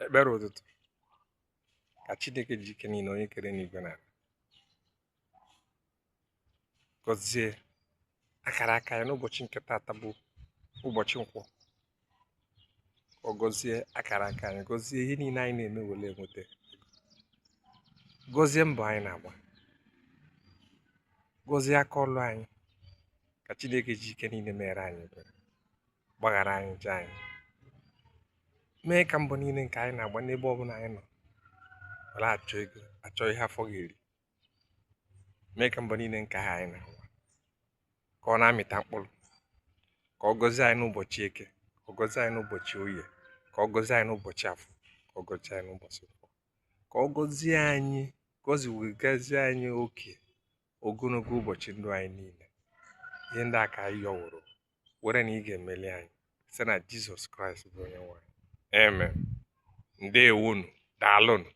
Ekpere ụtụtụ ka Chineke ji ike niile onye kere n'igwe na gọzie akara aka ya n'ụbọchị nke taata bụ ụbọchị nkwọ. Ọ gọzie akara aka anyị, gọzie ihe niile anyị na-eme wele enweta, gọzie mbọ anyị na-agba, gọzie aka ọlụ anyị. Ka Chineke ji ike niile mere anyị ebere, gbaghara anyị njọ anyị, mee ka mbọ niile nke anyị na-agba n'ebe ọbụla anyị nọ were achọ ego, achọ ihe afọ ga-eri, mee ka mbọ niile nke anyị na-agba ka ọ na-amịta mkpụrụ, ka ọ gọzie anyị n'ụbọchị eke, ka ọ gọzie anyị n'ụbọchị oye, ka ọ gọzie anyị n'ụbọchị afọ, ka ọ gọzie anyị n'ụbọchị nkwọ, ka ọ gọzie anyị, gọzie anyị oke ogologo ụbọchị ndụ anyị niile. Ihe ndị a ka anyị yọwụrụ were na ị ga-emeli anyị site na Jizọs Kraịst bụ onye nwe anyị. Amen. Ndewonu, daalụnụ.